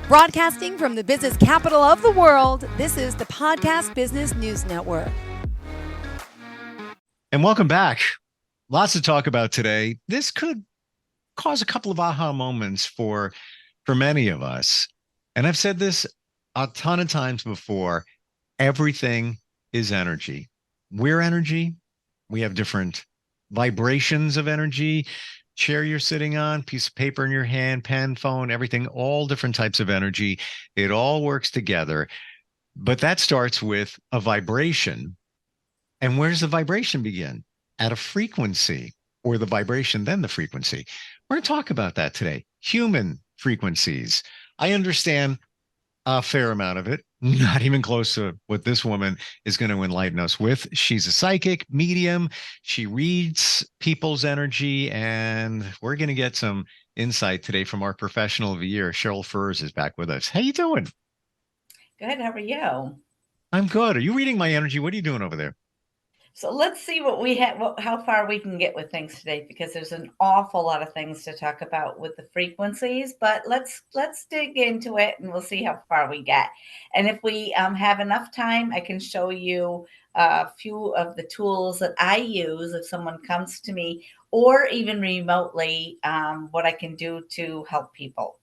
Broadcasting from the business capital of the world, this is the Podcast Business News Network. And welcome back. Lots to talk about today. This could cause a couple of aha moments for many of us. And I've said this a ton of times before. Everything is energy. We're energy. We have different vibrations of energy. Chair you're sitting on, piece of paper in your hand, pen, phone, everything, all different types of energy. It all works together. But that starts with a vibration. And where does the vibration begin? At a frequency, or the vibration, then the frequency. We're going to talk about that today. Human frequencies. I understand a fair amount of it, not even close to what this woman is going to enlighten us with. She's a psychic medium. She reads people's energy, and we're going to get some insight today from our professional of the year. Cheryl Furs is back with us. How you doing? Good. How are you? I'm good. Are you reading my energy? What are you doing over there? So let's see what we have, how far we can get with things today, because there's an awful lot of things to talk about with the frequencies. But let's dig into it, and we'll see how far we get. And if we have enough time, I can show you a few of the tools that I use if someone comes to me, or even remotely, what I can do to help people.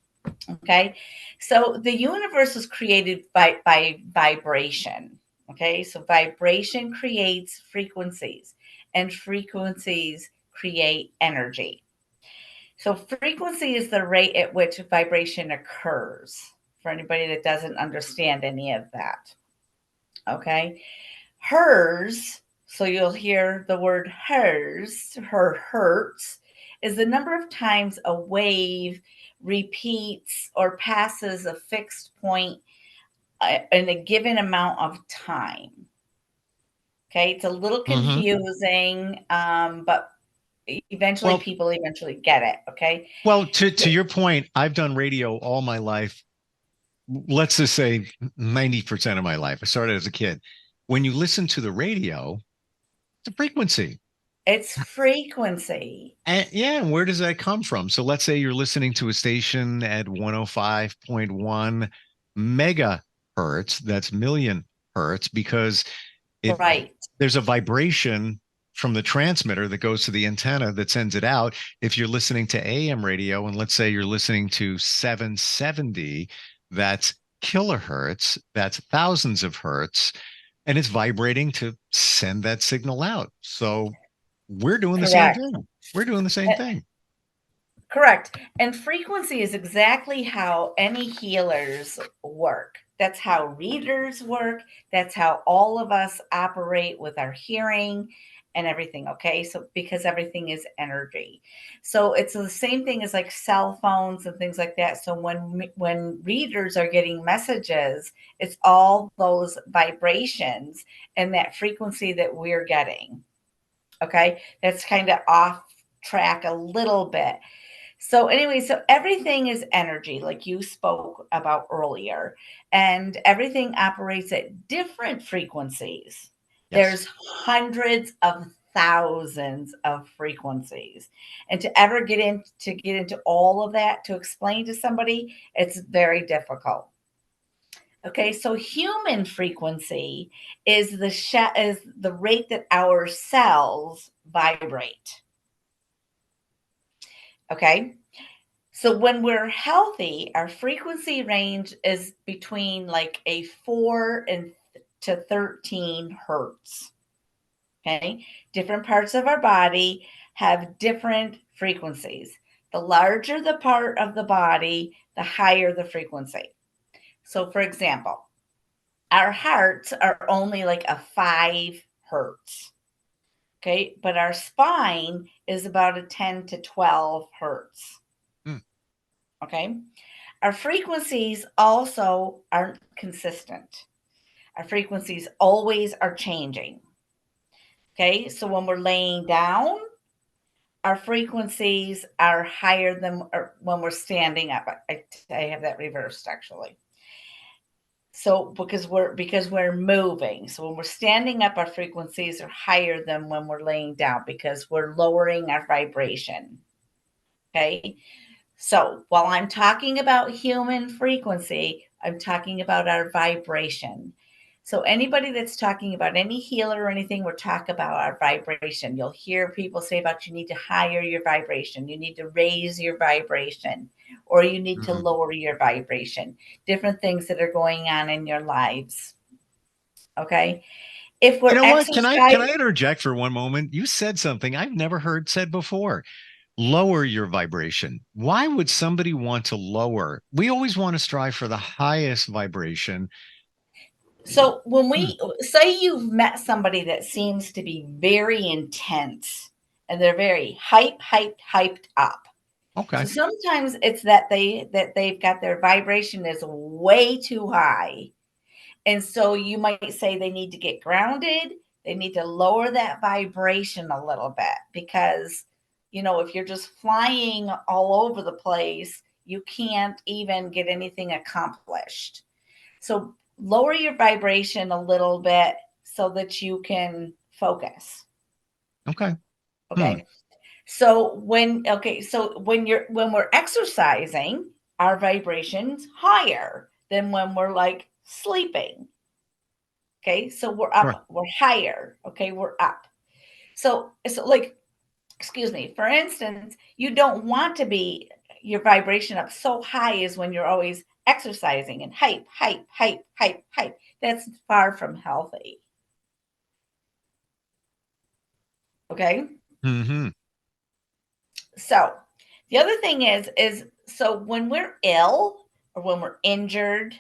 Okay, so the universe was created by vibration. Okay, so vibration creates frequencies, and frequencies create energy. So frequency is the rate at which vibration occurs, for anybody that doesn't understand any of that. Okay, hertz, so you'll hear the word hertz, hertz, is the number of times a wave repeats or passes a fixed point in a given amount of time. Okay, it's a little confusing, but eventually people eventually get it. Okay. Well, to your point, I've done radio all my life. Let's just say 90% of my life. I started as a kid. When you listen to the radio, it's a frequency. It's frequency. And yeah, and where does that come from? So let's say you're listening to a station at 105.1 megahertz, that's million hertz, because Right. there's a vibration from the transmitter that goes to the antenna that sends it out. If you're listening to AM radio, and let's say you're listening to 770, that's kilohertz, that's thousands of hertz, and it's vibrating to send that signal out. So we're doing the same Correct. thing. We're doing the same thing. Correct. And frequency is exactly how any healers work. That's how readers work. That's how all of us operate with our hearing and everything. Okay. So, because everything is energy. So, it's the same thing as like cell phones and things like that. So, when readers are getting messages, it's all those vibrations and that frequency that we're getting. Okay. That's kind of off track a little bit. So anyway, so everything is energy, like you spoke about earlier, and everything operates at different frequencies. Yes. There's hundreds of thousands of frequencies. And to ever get into all of that to explain to somebody, it's very difficult. Okay, so human frequency is the rate that our cells vibrate. Okay. So when we're healthy, our frequency range is between like a 4 and to 13 hertz. Okay. Different parts of our body have different frequencies. The larger the part of the body, the higher the frequency. So, for example, our hearts are only like a 5 hertz. Okay. But our spine is about a 10 to 12 hertz. Okay. Our frequencies also aren't consistent. Our frequencies always are changing. Okay. So when we're laying down, our frequencies are higher than when we're standing up. I have that reversed actually. So because we're moving. So when we're standing up, our frequencies are higher than when we're laying down because we're lowering our vibration. Okay. So while I'm talking about human frequency, I'm talking about our vibration. So anybody that's talking about any healer or anything, we're talking about our vibration. You'll hear people say about you need to higher your vibration, you need to raise your vibration, or you need to Mhm. lower your vibration. Different things that are going on in your lives. Okay. If You we're know what? Can I exercising, interject for one moment? You said something I've never heard said before. Lower your vibration. Why would somebody want to lower? We always want to strive for the highest vibration. so when Hmm. we say you've met somebody that seems to be very intense and they're very hyped up. So Okay. sometimes it's that they've got their vibration is way too high. And so you might say they need to get grounded, they need to lower that vibration a little bit because if you're just flying all over the place, you can't even get anything accomplished. So lower your vibration a little bit so that you can focus. Okay. Hmm. Okay. So when we're exercising, our vibration's higher than when we're like sleeping. Okay. So we're Right. up, we're higher. Okay, we're up. So like, excuse me, for instance, you don't want to be your vibration up so high as when you're always exercising and hype. That's far from healthy. Okay. Hmm. So the other thing is so when we're ill or when we're injured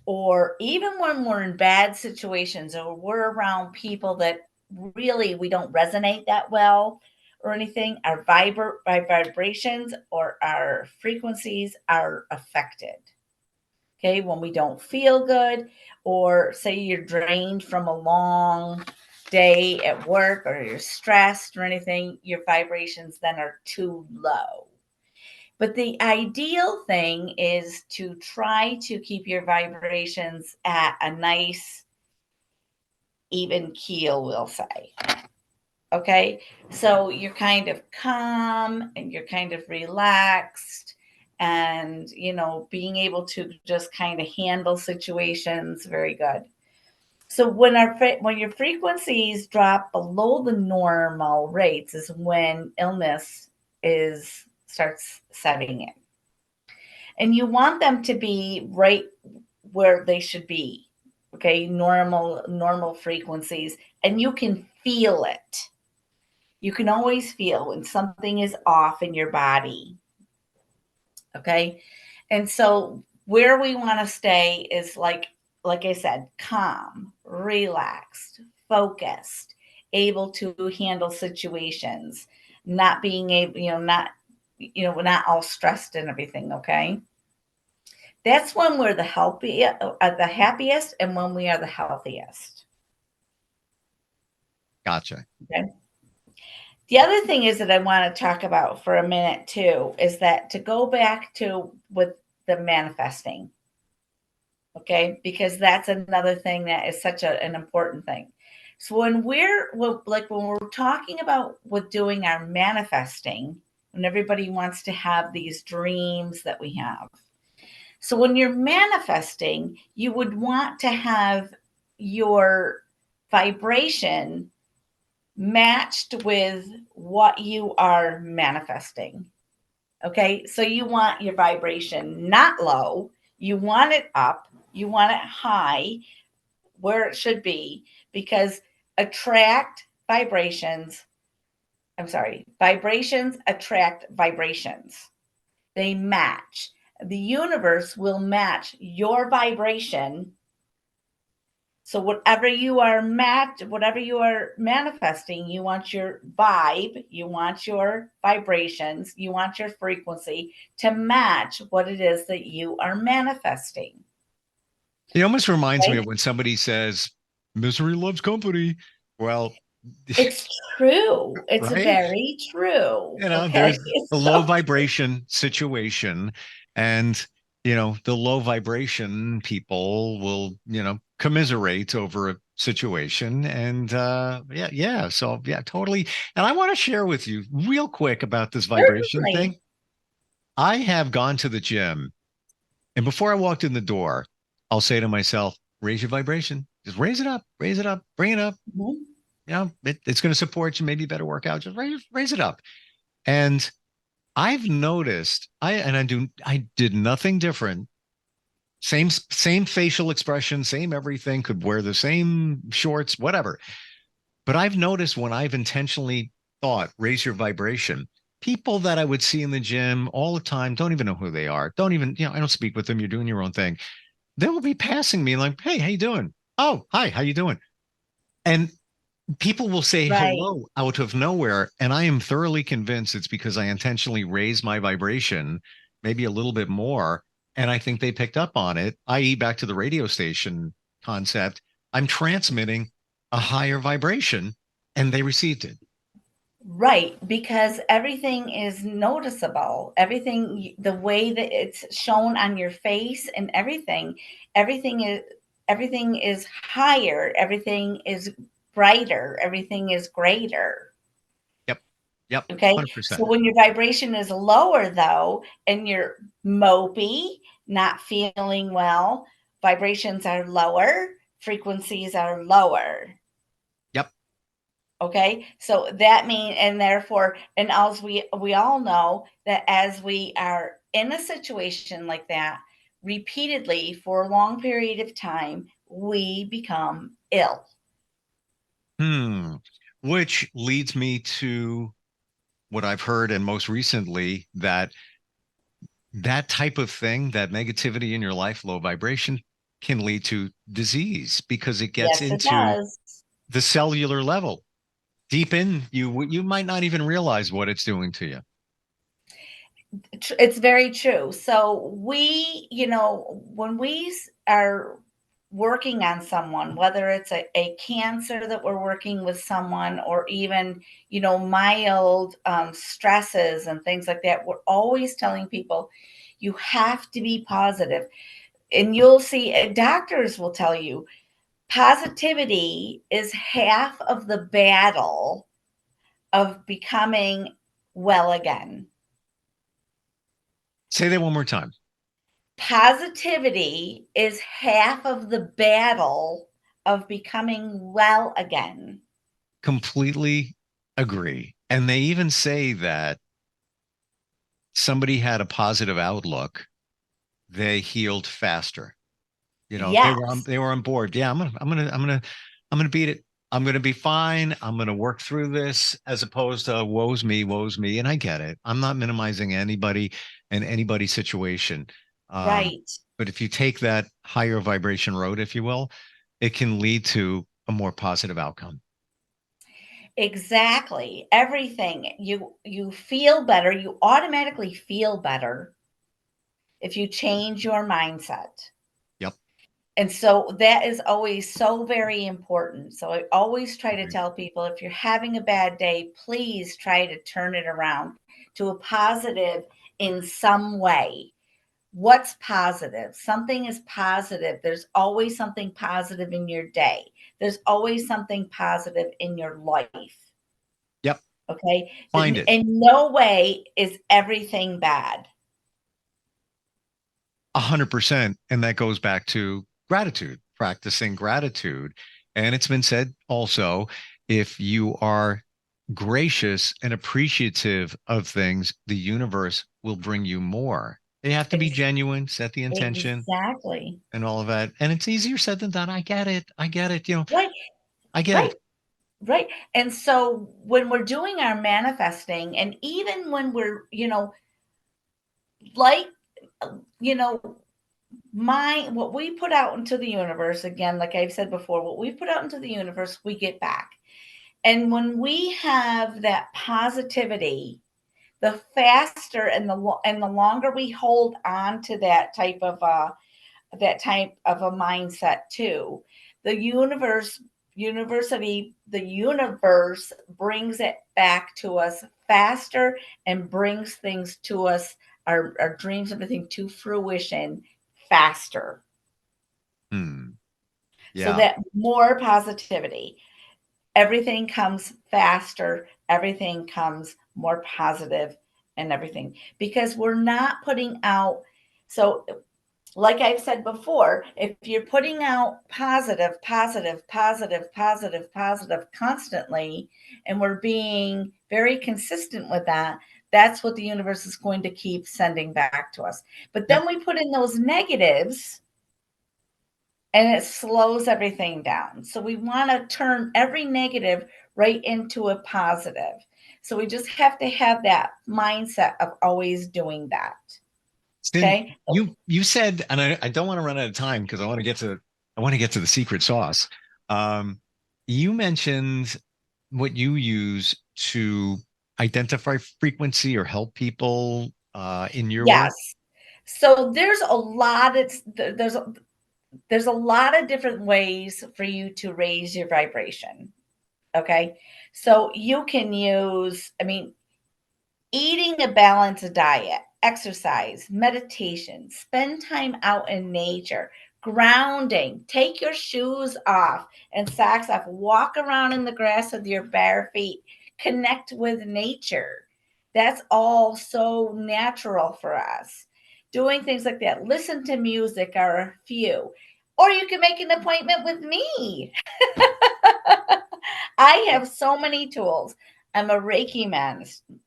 or even when we're in bad situations or we're around people that really we don't resonate that well or anything, our vibrations or our frequencies are affected. Okay, when we don't feel good, or say you're drained from a long day at work or you're stressed or anything, your vibrations then are too low. But the ideal thing is to try to keep your vibrations at a nice, even keel, we'll say. Okay. So you're kind of calm and you're kind of relaxed and, being able to just kind of handle situations very good. So when your frequencies drop below the normal rates is when illness is starts setting in. And you want them to be right where they should be. Okay, normal frequencies, and you can feel it. You can always feel when something is off in your body. Okay, and so where we want to stay is like I said, calm, relaxed, focused, able to handle situations, not being able, not all stressed and everything. Okay. That's when we're the happiest and when we are the healthiest. Gotcha. Okay. The other thing is that I want to talk about for a minute too is that to go back to with the manifesting, okay, because that's another thing that is such an important thing. So when we're talking about with doing our manifesting, when everybody wants to have these dreams that we have. So when you're manifesting, you would want to have your vibration matched with what you are manifesting. Okay. So you want your vibration not low, you want it up, you want it high where it should be because attract vibrations. I'm sorry, vibrations attract vibrations. They match. The universe will match your vibration. So whatever you are manifesting, you want your vibe, you want your vibrations, you want your frequency to match what it is that you are manifesting. It almost reminds me Okay? of when somebody says, misery loves company. Well, It's true. It's right? very true. Okay. There's the low So vibration situation, and the low vibration people will, commiserate over a situation. And yeah. So yeah, totally. And I want to share with you real quick about this vibration thing. certainly. I have gone to the gym, and before I walked in the door, I'll say to myself, raise your vibration. Just raise it up, bring it up. Mhm. It's going to support you. Maybe a better workout. Just raise it up. And I've noticed I did nothing different. Same facial expression, same everything, could wear the same shorts, whatever. But I've noticed when I've intentionally thought, raise your vibration, people that I would see in the gym all the time don't even know who they are. Don't even, I don't speak with them. You're doing your own thing. They will be passing me like, hey, how you doing? Oh, hi, how you doing? And people will say Right. hello out of nowhere. And I am thoroughly convinced it's because I intentionally raised my vibration, maybe a little bit more. And I think they picked up on it, i.e., back to the radio station concept. I'm transmitting a higher vibration and they received it. Right, because everything is noticeable. The way that it's shown on your face and everything is everything is higher, everything is brighter, everything is greater. Yep. Yep. Okay. So 100%. when your vibration is lower though, and you're mopey, not feeling well, vibrations are lower, frequencies are lower. Yep. Okay, so that means, and therefore, and as we all know that as we are in a situation like that repeatedly for a long period of time, we become ill. Hmm. Which leads me to what I've heard, and most recently, that type of thing, that negativity in your life, low vibration, can lead to disease because it gets Yes, it into does. the cellular level. Deep in you, you might not even realize what it's doing to you. It's very true. So when are working on someone, whether it's a cancer that we're working with someone, or even, mild stresses and things like that, we're always telling people you have to be positive. And you'll see doctors will tell you positivity is half of the battle of becoming well again. Say that one more time. Positivity is half of the battle of becoming well again. Completely agree. And they even say that somebody had a positive outlook, they healed faster. Yes, They were on board. Yeah, I'm gonna beat it. I'm gonna be fine. I'm gonna work through this, as opposed to woes me, woes me. And I get it. I'm not minimizing anybody and anybody's situation. Um, right. but if you take that higher vibration road, if you will, it can lead to a more positive outcome. Exactly. Everything. You feel better, you automatically feel better if you change your mindset. Yep. And so that is always so very important. So I always try to Agreed. tell people, if you're having a bad day, please try to turn it around to a positive in some way. What's positive? Something is positive. There's always something positive in your day. There's always something positive in your life. Yep. Okay. Find it. In no way is everything bad. 100%. And that goes back to gratitude, practicing gratitude. And it's been said also, if you are gracious and appreciative of things, the universe will bring you more. You have to be Ex- genuine, set the intention exactly. and all of that. And it's easier said than done. I get it. I get it. Right. I get Right. it. Right. And so when we're doing our manifesting, and even when we're, like, you know, what we put out into the universe, again, like I've said before, what we put out into the universe, we get back. And when we have that positivity, the faster and the longer we hold on to that type of a mindset too, the universe brings it back to us faster and brings things to us, our dreams, everything, to fruition faster. Hmm. So Yeah. that more positivity, everything comes faster, everything comes more positive, and everything, because we're not putting out. So like I've said before, if you're putting out positive, positive, positive, positive, positive constantly, and we're being very consistent with that, that's what the universe is going to keep sending back to us. But then we put in those negatives and it slows everything down. So we want to turn every negative right into a positive. So we just have to have that mindset of always doing that. Okay. You said, and I don't want to run out of time because I want to get to the secret sauce. You mentioned what you use to identify frequency or help people in your work. Yes. So there's a lot. There's a lot of different ways for you to raise your vibration. Okay. So you can use, eating a balanced diet, exercise, meditation, spend time out in nature, grounding, take your shoes off and socks off, walk around in the grass with your bare feet, connect with nature. That's all so natural for us. Doing things like that, listen to music are a few. Or you can make an appointment with me. I have so many tools. I'm a Reiki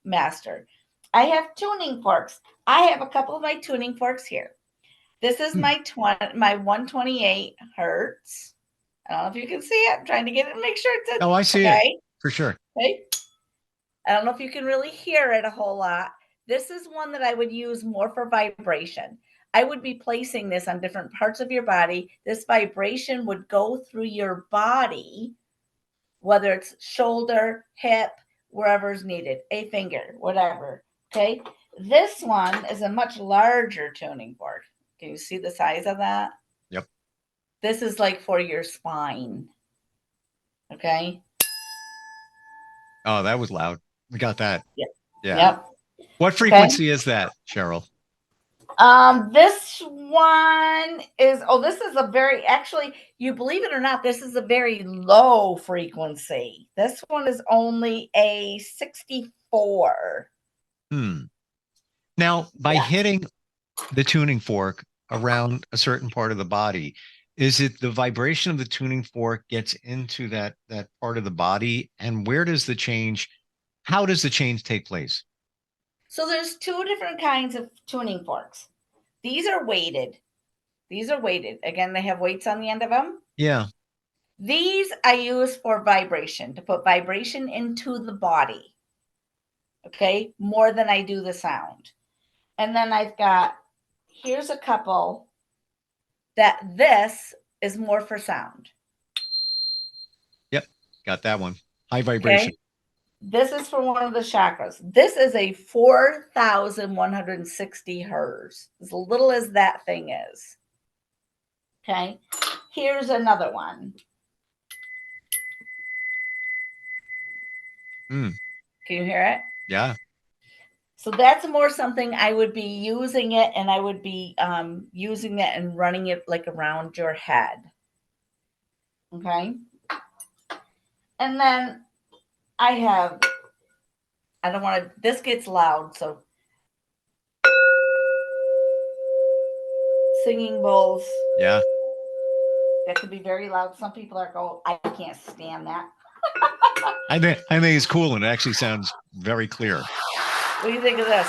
master. I have tuning forks. I have a couple of my tuning forks here. This is my 128 hertz. I don't know if you can see it. I'm trying to get it and make sure it's. Oh, I see it for sure. Okay. I don't know if you can really hear it a whole lot. This is one that I would use more for vibration. I would be placing this on different parts of your body. This vibration would go through your body, whether it's shoulder, hip, wherever's needed, a finger, whatever. Okay. This one is a much larger tuning fork. Can you see the size of that? Yep. This is like for your spine. Okay. Oh, that was loud. We got that. Yep. Yeah. Yep. What frequency is that, Cheryl? This one is, this is a very, actually, you believe it or not, this is a very low frequency. This one is only a 64. Now, by hitting the tuning fork around a certain part of the body, is it the vibration of the tuning fork gets into that part of the body? And how does the change take place? So there's two different kinds of tuning forks. These are weighted. Again, they have weights on the end of them. Yeah. These I use for vibration, to put vibration into the body. Okay, more than I do the sound. And then here's a couple that this is more for sound. Yep, got that one. High vibration. Okay. This is for one of the chakras. This is a 4,160 hertz, as little as that thing is. Okay. Here's another one. Can you hear it? Yeah. So that's more something I would be using it, and I would be using it and running it like around your head. Okay. And then this gets loud, so singing bowls. Yeah. That could be very loud. Some people I can't stand that. I think it's cool, and it actually sounds very clear. What do you think of this?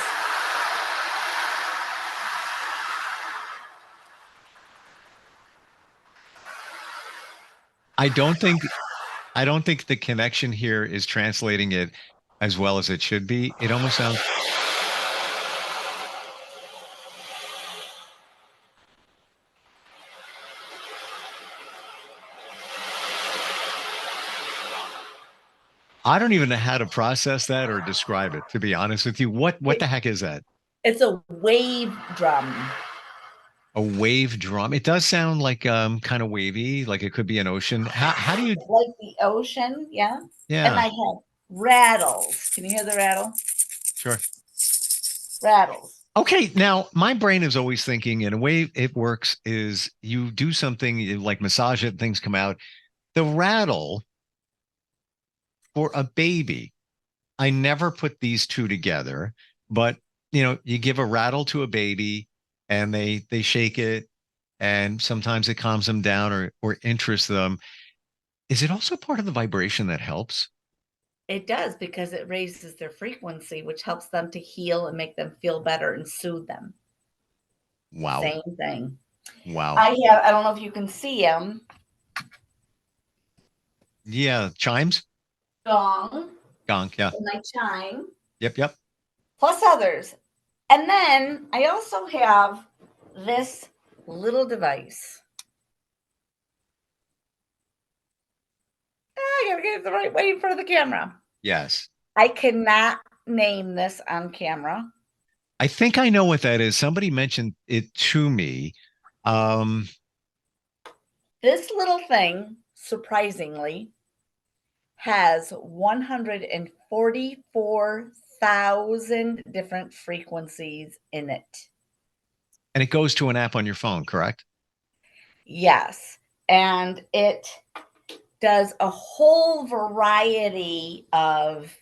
I don't think the connection here is translating it as well as it should be. It almost sounds. I don't even know how to process that or describe it, to be honest with you. What the heck is that? It's a wave drum. A wave drum. It does sound like kind of wavy, like it could be an ocean. How do you like the ocean? Yeah. Yeah. And I have rattles. Can you hear the rattle? Sure. Rattles. Okay, now my brain is always thinking, in a way it works is you do something, you like massage it, things come out. The rattle for a baby, I never put these two together. but you give a rattle to a baby and they shake it, and sometimes it calms them down or interests them. Is it also part of the vibration that helps? It does because it raises their frequency, which helps them to heal and make them feel better and soothe them. Wow. Same thing. Wow. I don't know if you can see them. Yeah. Chimes. Gong Gonk. Yeah. and my chime, Yep. Yep. plus others. And then I also have this little device. I gotta get it the right way in front of the camera. Yes. I cannot name this on camera. I think I know what that is. Somebody mentioned it to me. Um, This little thing, surprisingly, has 144,000 different frequencies in it. and it goes to an app on your phone, correct? Yes. And it does a whole variety of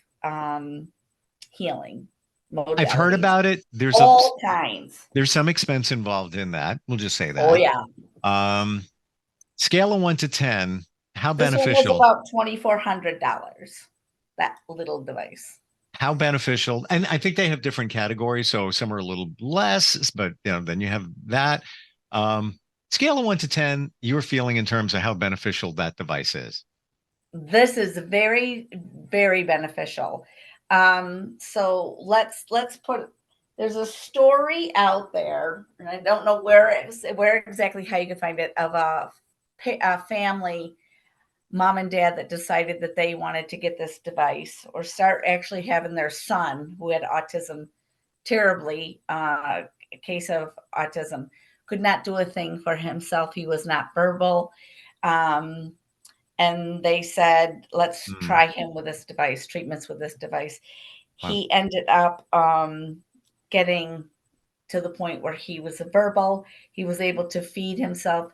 healing modalities. I've heard about it. All kinds. There's some expense involved in that. We'll just say that. Oh, yeah. Scale of 1 to 10, how This beneficial? one was about $2,400. That little device. How beneficial? And I think they have different categories, so some are a little less, but then you have that. Scale of 1 to 10, you're feeling in terms of how beneficial that device is. This is very, very beneficial. So let's put. There's a story out there, and I don't know where exactly how you can find it, of a family, mom and dad, that decided that they wanted to get this device or start actually having their son, who had autism, terribly, a case of autism, could not do a thing for himself. He was not verbal. And they said, let's try him with this device, treatments with this device. Wow. He ended up getting to the point where he was verbal. He was able to feed himself.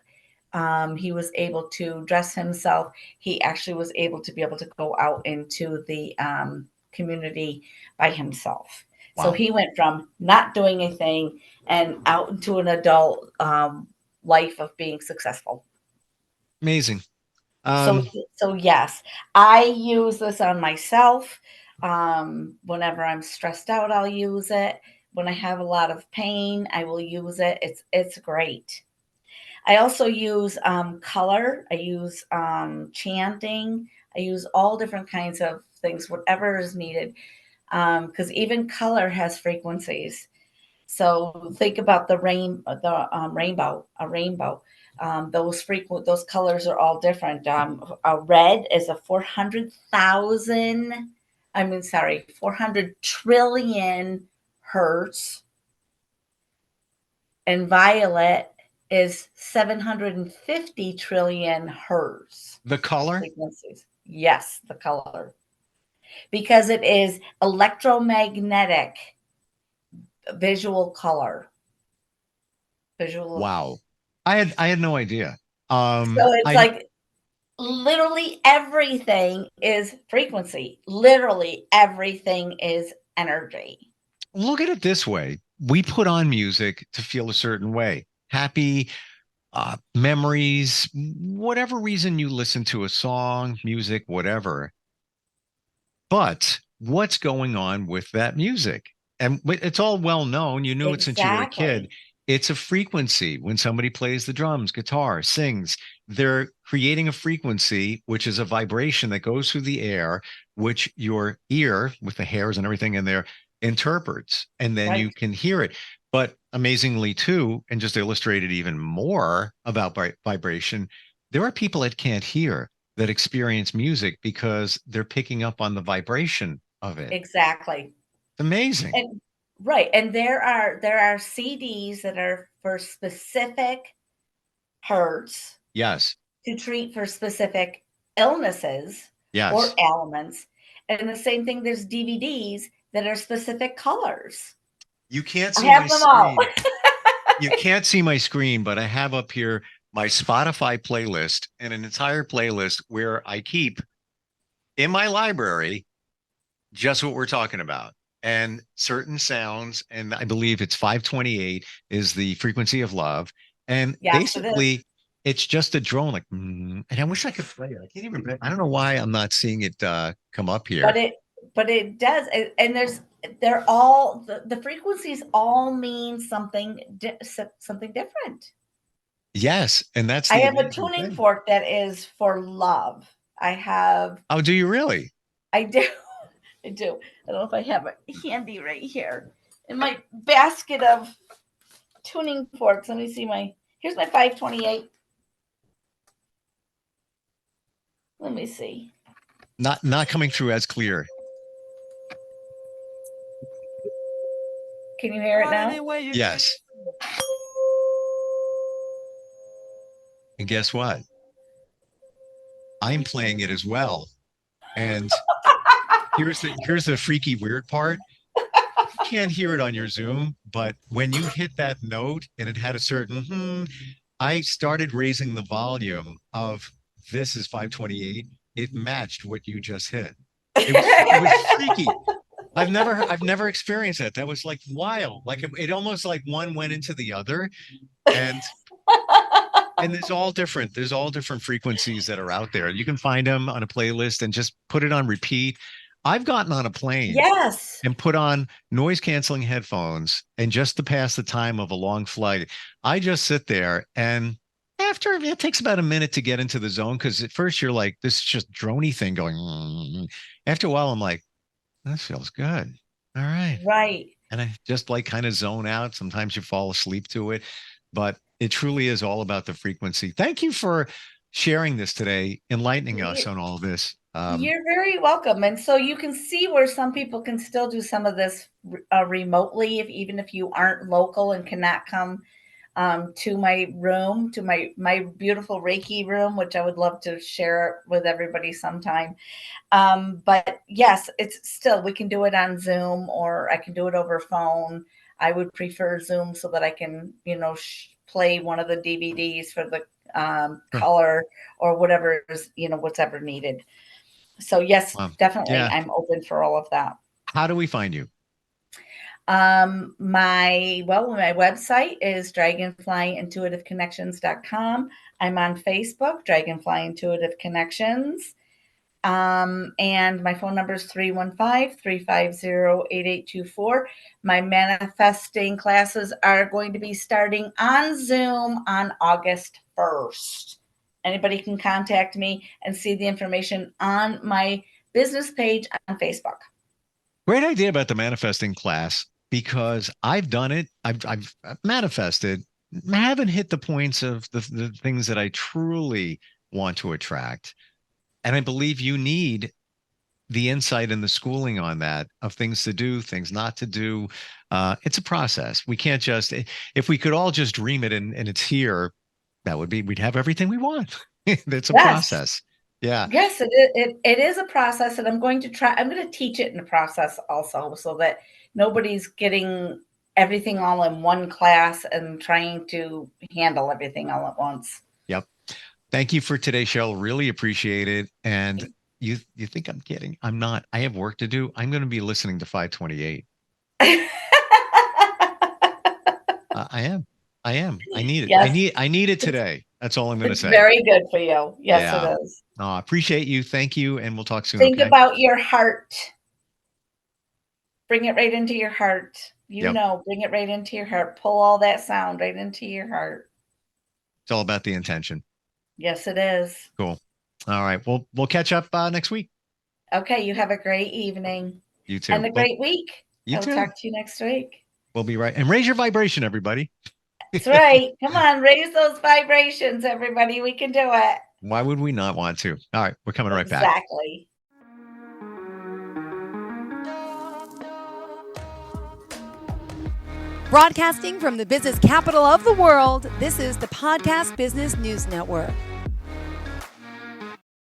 He was able to dress himself. He actually was able to be able to go out into the community by himself. Wow. So he went from not doing anything and out into an adult life of being successful. Amazing. So yes, I use this on myself. Whenever I'm stressed out, I'll use it. When I have a lot of pain, I will use it. It's great. I also use color. I use chanting. I use all different kinds of things, whatever is needed, because even color has frequencies. So think about the rainbow, a rainbow. Those colors are all different. A red is a 400 trillion hertz, and violet is 750 trillion hertz. The color? Frequencies. Yes, the color. Because it is electromagnetic visual color. Wow. I had no idea. So it's like literally everything is frequency. Literally everything is energy. Look at it this way. We put on music to feel a certain way. Happy, memories, whatever reason you listen to a song, music, whatever. But what's going on with that music? And it's all well known. You knew it since you were a kid. It's a frequency. When somebody plays the drums, guitar, sings, they're creating a frequency, which is a vibration that goes through the air, which your ear, with the hairs and everything in there, interprets, and then you can hear it. But amazingly too, and just to illustrate it even more about vibration, there are people that can't hear that experience music because they're picking up on the vibration of it. Exactly. Amazing. And right. And there are CDs that are for specific hertz. Yes. To treat for specific illnesses. Yes. Or ailments. And the same thing, there's DVDs that are specific colors. You can't see my screen. You can't see my screen, but I have up here my Spotify playlist and an entire playlist where I keep in my library just what we're talking about. and certain sounds, and I believe it's 528 is the frequency of love. And Yes, it is. basically, it's just a drone, like, and I wish I could play it. I can't even. I don't know why I'm not seeing it come up here. But it does, and they're all the frequencies all mean something something different. Yes, and that's I the have a amazing tuning thing. fork that is for love. I have. Oh, do you really? I do. I do. I don't know if I have it handy right here in my basket of tuning forks. Let me see here's my 528. Let me see. Not coming through as clear. Can you hear it now? Yes. And guess what? I'm playing it as well. And here's the freaky weird part. You can't hear it on your Zoom, but when you hit that note and it had a certain I started raising the volume of this is 528. It matched what you just hit. It was freaky. I've never experienced that. That was like wild. Like it almost like one went into the other, and there's all different. There's all different frequencies that are out there. You can find them on a playlist and just put it on repeat. I've gotten on a plane, yes, and put on noise canceling headphones, and just to pass the time of a long flight, I just sit there, and after it takes about a minute to get into the zone, because at first you're like, this is just droney thing going. After a while, I'm like, that feels good. All right. right. And I just like kind of zone out. Sometimes you fall asleep to it, but it truly is all about the frequency. Thank you for sharing this today, enlightening us on all this. You're very welcome. And so you can see where some people can still do some of this remotely, even if you aren't local and cannot come to my room, to my beautiful Reiki room, which I would love to share with everybody sometime. But yes, it's still, we can do it on Zoom, or I can do it over phone. I would prefer Zoom so that I can, play one of the DVDs for the color or whatever is, what's ever needed. So yes, definitely. Yeah. I'm open for all of that. How do we find you? My website is dragonflyintuitiveconnections.com. I'm on Facebook, Dragonfly Intuitive Connections. And my phone number is 315-350-8824. My manifesting classes are going to be starting on Zoom on August 1st. Anybody can contact me and see the information on my business page on Facebook. Great idea about the manifesting class, because I've done it. I've manifested. I haven't hit the points of the things that I truly want to attract. And I believe you need the insight and the schooling on that, of things to do, things not to do. It's a process. We can't just, if we could all just dream it and it's here, we'd have everything we want. It's a process. Yeah. Yes, it is a process, and I'm going to teach it in the process also, so that nobody's getting everything all in one class and trying to handle everything all at once. Yep. Thank you for today, Cheryl. Really appreciate it. And you think I'm kidding? I'm not. I have work to do. I'm going to be listening to 528. I am. I need it. Yes. I need it today. That's all I'm going to say. Very good for you. Yes, it is. I appreciate you. Thank you. And we'll talk soon. Think about your heart. Bring it right into your heart. Bring it right into your heart. Pull all that sound right into your heart. It's all about the intention. Yes, it is. Cool. All right. Well, we'll catch up next week. Okay. You have a great evening. You too. And a great week. I'll talk to you next week. We'll be right. And raise your vibration, everybody. That's right. Come on. Raise those vibrations, everybody. We can do it. Why would we not want to? All right. We're coming right back. Exactly. Broadcasting from the business capital of the world, this is the Podcast Business News Network.